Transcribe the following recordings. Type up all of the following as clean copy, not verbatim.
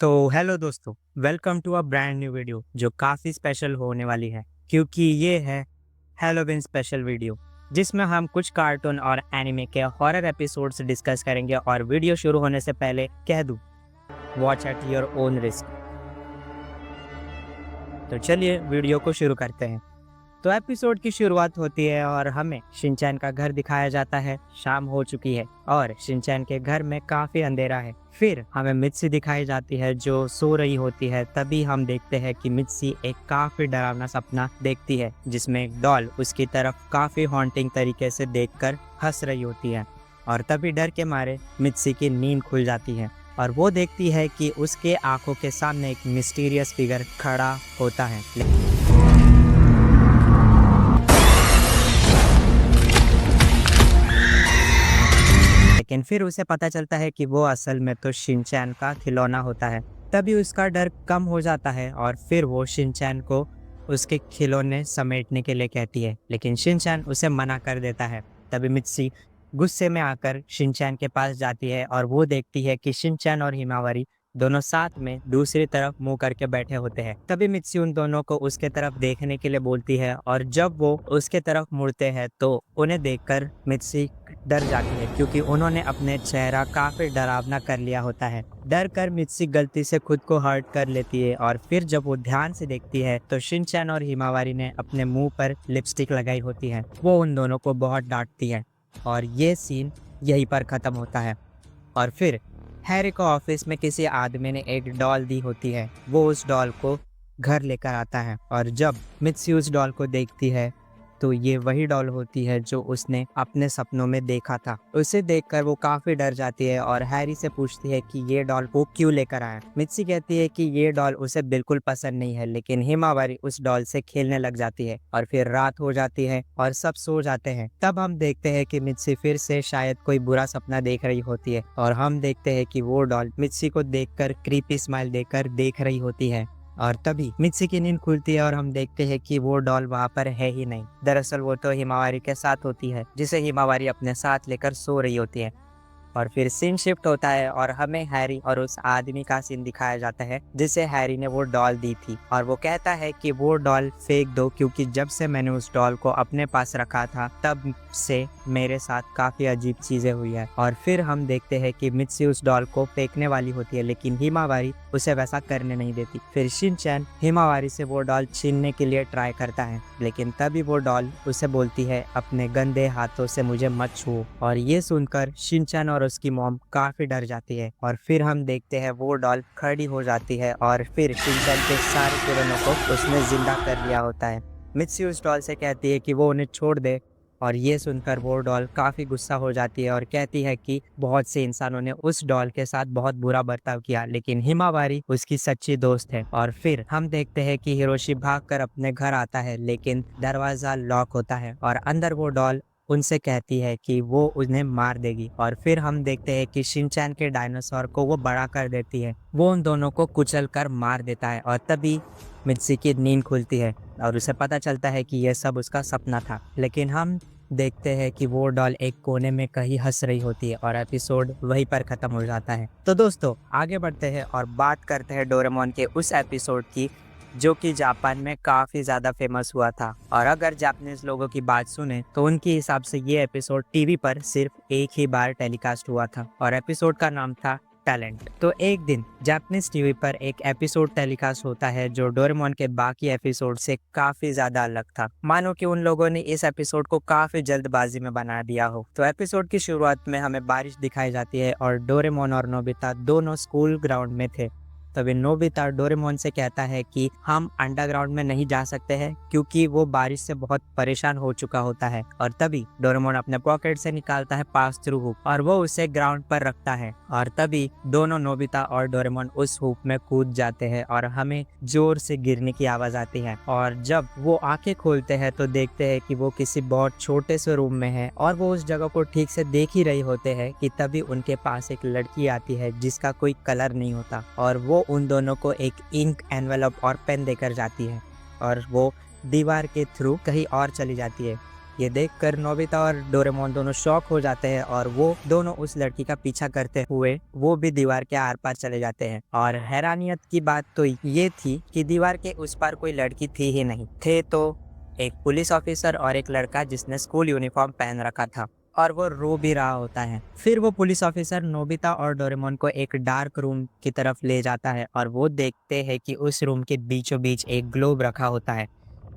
तो हेलो दोस्तों, welcome to a brand new video जो काफ़ी स्पेशल होने वाली है क्योंकि ये है हैलोवीन स्पेशल वीडियो जिसमें हम कुछ कार्टून और एनिमे के हॉरर एपिसोड्स डिस्कस करेंगे और वीडियो शुरू होने से पहले कह दूं, watch at your own risk. तो चलिए वीडियो को शुरू करते हैं। तो एपिसोड की शुरुआत होती है और हमें शिनचैन का घर दिखाया जाता है। शाम हो चुकी है और शिनचैन के घर में काफी अंधेरा है। फिर हमें मित्सी दिखाई जाती है जो सो रही होती है। तभी हम देखते हैं कि मित्सी एक काफी डरावना सपना देखती है जिसमें एक डॉल उसकी तरफ काफी हॉन्टिंग तरीके से देखकर हंस रही होती है। और तभी डर के मारे मित्सी की नींद खुल जाती है और वो देखती है कि उसके आंखों के सामने एक मिस्टीरियस फिगर खड़ा होता है। लेकिन फिर उसे पता चलता है कि वो असल में तो शिनचैन का खिलौना होता है। तभी उसका डर कम हो जाता है और फिर वो शिनचैन को उसके खिलौने समेटने के लिए कहती है, लेकिन शिनचैन उसे मना कर देता है। तभी मित्सी गुस्से में आकर शिनचैन के पास जाती है और वो देखती है कि शिनचैन और हिमावरी दोनों साथ में दूसरी तरफ मुंह करके बैठे होते हैं। तभी मित्सी उन दोनों को उसके तरफ देखने के लिए बोलती है और जब वो उसके तरफ मुड़ते हैं तो उन्हें देखकर मित्सी डर जाती है क्योंकि उन्होंने अपने चेहरा काफी डरावना कर लिया होता है। डर कर मित्सी गलती से खुद को हर्ट कर लेती है और फिर जब वो ध्यान से देखती है तो शिनचैन और हिमावारी ने अपने मुंह पर लिपस्टिक लगाई होती है। वो उन दोनों को बहुत डांटती है और ये सीन यहीं पर खत्म होता है। और फिर हैरी को ऑफिस में किसी आदमी ने एक डॉल दी होती है। वो उस डॉल को घर लेकर आता है और जब मित्सी उस डॉल को देखती है तो ये वही डॉल होती है जो उसने अपने सपनों में देखा था। उसे देखकर वो काफी डर जाती है और हैरी से पूछती है कि ये डॉल वो क्यों लेकर आया। मित्सी कहती है कि ये डॉल उसे बिल्कुल पसंद नहीं है, लेकिन हिमावरी उस डॉल से खेलने लग जाती है और फिर रात हो जाती है और सब सो जाते हैं। तब हम देखते हैं कि मित्सी फिर से शायद कोई बुरा सपना देख रही होती है और हम देखते हैं कि वो डॉल मित्सी को देखकर क्रीपी स्माइल देकर देख रही होती है। और तभी मित्सी की नींद खुलती है और हम देखते हैं कि वो डॉल वहाँ पर है ही नहीं। दरअसल वो तो हिमावरी के साथ होती है जिसे हिमावरी अपने साथ लेकर सो रही होती है। और फिर सीन शिफ्ट होता है और हमें हैरी और उस आदमी का सीन दिखाया जाता है जिसे हैरी ने वो डॉल दी थी और वो कहता है कि वो डॉल फेंक दो क्योंकि जब से मैंने उस डॉल को अपने पास रखा था तब से मेरे साथ काफी अजीब चीजें हुई है। और फिर हम देखते हैं कि मित्सी उस डॉल को फेंकने वाली होती है लेकिन हिमावरी उसे वैसा करने नहीं देती। फिर शिनचैन हिमावरी से वो डॉल छीनने के लिए ट्राई करता है लेकिन तभी वो डॉल उसे बोलती है अपने गंदे हाथों से मुझे मत छुओ। और ये सुनकर शिनचैन और उसकी मॉम काफी डर जाती है और फिर हम देखते हैं वो डॉल खड़ी हो जाती है और फिर शिनचैन के सारे खिलौनों को उसने जिंदा कर लिया होता है। मित्सी उस डॉल से कहती है कि वो उन्हें छोड़ दे और ये सुनकर वो डॉल काफी गुस्सा हो जाती है और कहती है कि बहुत से इंसानों ने उस डॉल के साथ बहुत बुरा बर्ताव किया लेकिन हिमावारी उसकी सच्ची दोस्त है। और फिर हम देखते हैं कि हिरोशी भागकर अपने घर आता है लेकिन दरवाजा लॉक होता है और अंदर वो डॉल उनसे कहती है कि वो उन्हें मार देगी। और फिर हम देखते हैं कि शिनचैन के डायनासोर को वो बड़ा कर देती है। वो उन दोनों को कुचल कर मार देता है और तभी मित्सी की नींद खुलती है और उसे पता चलता है कि यह सब उसका सपना था। लेकिन हम देखते हैं कि वो डॉल एक कोने में कहीं हंस रही होती है और एपिसोड वहीं पर खत्म हो जाता है। तो दोस्तों आगे बढ़ते हैं और बात करते हैं डोरेमोन के उस एपिसोड की जो कि जापान में काफ़ी ज़्यादा फेमस हुआ था। और अगर जापानीज लोगों की बात सुने तो उनके हिसाब से ये एपिसोड टीवी पर सिर्फ एक ही बार टेलीकास्ट हुआ था और एपिसोड का नाम था टैलेंट। तो एक दिन जापानीज टीवी पर एक एपिसोड टेलीकास्ट होता है जो डोरेमोन के बाकी एपिसोड से काफी ज्यादा अलग था। मानो कि उन लोगों ने इस एपिसोड को काफी जल्दबाजी में बना दिया हो। तो एपिसोड की शुरुआत में हमें बारिश दिखाई जाती है और डोरेमोन और नोबिता दोनों स्कूल ग्राउंड में थे। तभी नोबिता डोरेमोन से कहता है कि हम अंडरग्राउंड में नहीं जा सकते हैं क्योंकि वो बारिश से बहुत परेशान हो चुका होता है। और तभी डोरेमोन अपने पॉकेट से निकालता है पास थ्रू हुक और वो उसे ग्राउंड पर रखता है और तभी दोनों नोबिता और डोरेमोन उस हुक में कूद जाते हैं और हमें जोर से गिरने की आवाज आती है। और जब वो आंखें खोलते हैं तो देखते हैं कि वो किसी बहुत छोटे से रूम में है और वो उस जगह को ठीक से देख ही रही होते हैं कि तभी उनके पास एक लड़की आती है जिसका कोई कलर नहीं होता और वो उन दोनों को एक इंक एनवेलप और पेन देकर जाती है और वो दीवार के थ्रू कहीं और चली जाती है। ये देखकर नोबिता और डोरेमोन दोनों शॉक हो जाते हैं और वो दोनों उस लड़की का पीछा करते हुए वो भी दीवार के आर पार चले जाते हैं। और हैरानियत की बात तो ये थी कि दीवार के उस पार कोई लड़की थी ही नहीं, थे तो एक पुलिस ऑफिसर और एक लड़का जिसने स्कूल यूनिफॉर्म पहन रखा था और वो रो भी रहा होता है। फिर वो पुलिस ऑफिसर नोबिता और डोरेमोन को एक डार्क रूम की तरफ ले जाता है और वो देखते हैं कि उस रूम के बीचों बीच एक ग्लोब रखा होता है।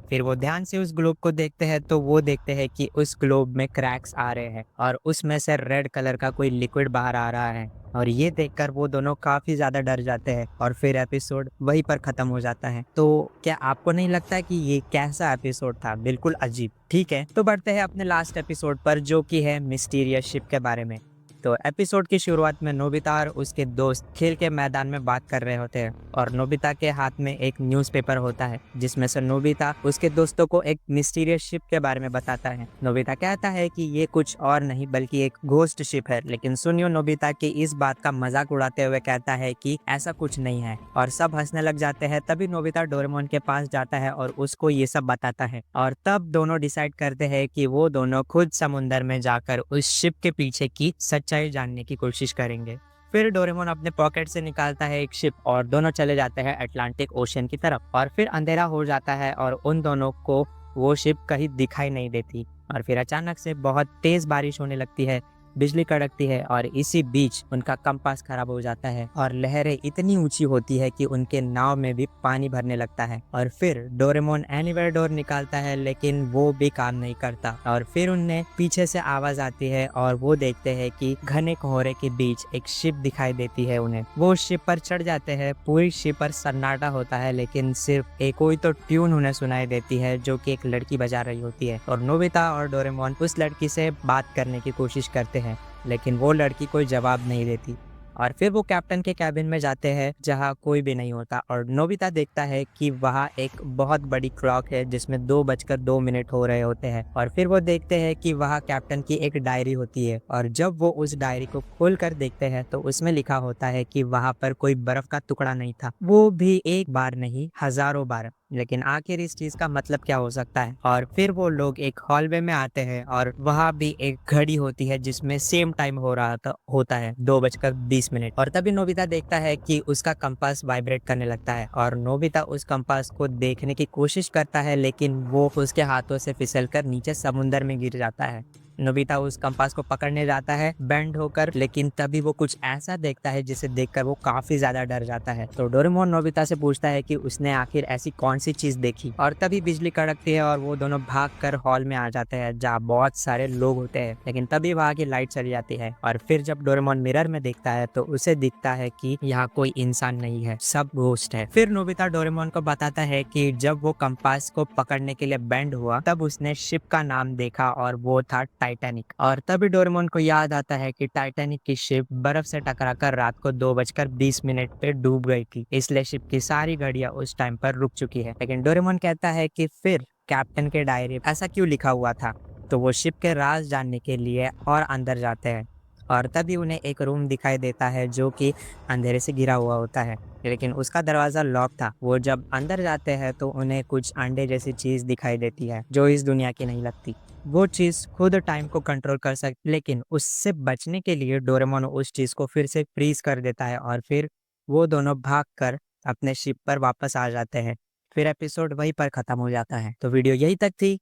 फिर वो ध्यान से उस ग्लोब को देखते हैं तो वो देखते हैं कि उस ग्लोब में क्रैक्स आ रहे हैं और उसमें से रेड कलर का कोई लिक्विड बाहर आ रहा है। और ये देखकर वो दोनों काफी ज्यादा डर जाते हैं और फिर एपिसोड वहीं पर खत्म हो जाता है। तो क्या आपको नहीं लगता कि ये कैसा एपिसोड था? बिल्कुल अजीब। ठीक है, तो बढ़ते हैं अपने लास्ट एपिसोड पर, जो कि है मिस्टीरियस शिप के बारे में। तो एपिसोड की शुरुआत में नोबिता और उसके दोस्त खेल के मैदान में बात कर रहे होते हैं और नोबिता के हाथ में एक न्यूज़पेपर होता है जिसमें से नोबिता उसके दोस्तों को एक मिस्टीरियस शिप के बारे में बताता है। नोबिता कहता है कि ये कुछ और नहीं बल्कि एक घोस्ट शिप है, लेकिन सुनियो नोबिता की इस बात का मजाक उड़ाते हुए कहता है कि ऐसा कुछ नहीं है और सब हंसने लग जाते हैं। तभी नोबिता डोरेमोन के पास जाता है और उसको ये सब बताता है और तब दोनों डिसाइड करते हैं कि वो दोनों खुद समुंदर में जाकर उस शिप के पीछे की सच्चाई जानने की कोशिश करेंगे। फिर डोरेमोन अपने पॉकेट से निकालता है एक शिप और दोनों चले जाते हैं अटलांटिक ओशन की तरफ। और फिर अंधेरा हो जाता है और उन दोनों को वो शिप कहीं दिखाई नहीं देती और फिर अचानक से बहुत तेज बारिश होने लगती है, बिजली कड़कती है और इसी बीच उनका कंपास खराब हो जाता है और लहरें इतनी ऊंची होती है कि उनके नाव में भी पानी भरने लगता है। और फिर डोरेमोन एनीवेयर डोर निकालता है लेकिन वो भी काम नहीं करता और फिर उन्हें पीछे से आवाज आती है और वो देखते हैं कि घने कोहरे के बीच एक शिप दिखाई देती है उन्हें। वो शिप पर चढ़ जाते हैं। पूरी शिप पर सन्नाटा होता है लेकिन सिर्फ एक कोई तो ट्यून उन्हें सुनाई देती है जो कि एक लड़की बजा रही होती है और नोबिता और डोरेमोन उस लड़की से बात करने की कोशिश करते हैं लेकिन वो लड़की कोई जवाब नहीं देती। और फिर वो कैप्टन के कैबिन में जाते हैं जहाँ कोई भी नहीं होता और नोबिता देखता है कि वहाँ एक बहुत बड़ी क्लॉक है जिसमें 2:02 हो रहे होते हैं। और फिर वो देखते हैं कि वहाँ कैप्टन की एक डायरी होती है और जब वो उस डायरी को खोल कर देखते हैं तो उसमें लिखा होता है कि वहाँ पर कोई बर्फ का टुकड़ा नहीं था, वो भी एक बार नहीं हजारों बार। लेकिन आखिर इस चीज का मतलब क्या हो सकता है? और फिर वो लोग एक हॉलवे में आते हैं और वहाँ भी एक घड़ी होती है जिसमें सेम टाइम हो रहा होता है 2:20। और तभी नोबिता देखता है कि उसका कंपास वाइब्रेट करने लगता है और नोबिता उस कंपास को देखने की कोशिश करता है लेकिन वो उसके हाथों से फिसलकर नीचे समुंदर में गिर जाता है। नोबिता उस कंपास को पकड़ने जाता है बेंड होकर, लेकिन तभी वो कुछ ऐसा देखता है जिसे देखकर वो काफी ज्यादा डर जाता है। तो डोरेमोन नोबिता से पूछता है कि उसने आखिर ऐसी कौन सी चीज देखी और तभी बिजली कड़कती है और वो दोनों भागकर हॉल में आ जाते हैं जहाँ बहुत सारे लोग होते हैं। लेकिन तभी वहाँ की लाइट चली जाती है और फिर जब डोरेमोन मिरर में देखता है तो उसे दिखता है कि यहाँ कोई इंसान नहीं है, सब घोस्ट है। फिर नोबिता डोरेमोन को बताता है कि जब वो कंपास को पकड़ने के लिए बेंड हुआ तब उसने शिप का नाम देखा और वो था टाइटैनिक। और तभी डोरेमोन को याद आता है कि टाइटैनिक की शिप बर्फ से टकराकर रात को 2:20 पे डूब गई थी, इसलिए शिप की सारी घड़ियां उस टाइम पर रुक चुकी है। लेकिन डोरेमोन कहता है कि फिर कैप्टन के डायरी ऐसा क्यों लिखा हुआ था? तो वो शिप के राज जानने के लिए और अंदर जाते हैं और तभी उन्हें एक रूम दिखाई देता है जो कि अंधेरे से घिरा हुआ होता है, लेकिन उसका दरवाजा लॉक था। वो जब अंदर जाते हैं तो उन्हें कुछ अंडे जैसी चीज दिखाई देती है जो इस दुनिया की नहीं लगती। वो चीज खुद टाइम को कंट्रोल कर सकती, लेकिन उससे बचने के लिए डोरेमोन उस चीज को फिर से फ्रीज कर देता है और फिर वो दोनों भागकर अपने शिप पर वापस आ जाते हैं। फिर एपिसोड वहीं पर खत्म हो जाता है। तो वीडियो यही तक थी।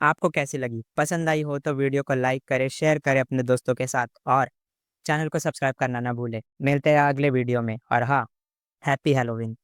आपको कैसी लगी? पसंद आई हो तो वीडियो को लाइक करें, शेयर करें अपने दोस्तों के साथ और चैनल को सब्सक्राइब करना ना भूलें। मिलते हैं अगले वीडियो में और हाँ, हैप्पी हैलोवीन।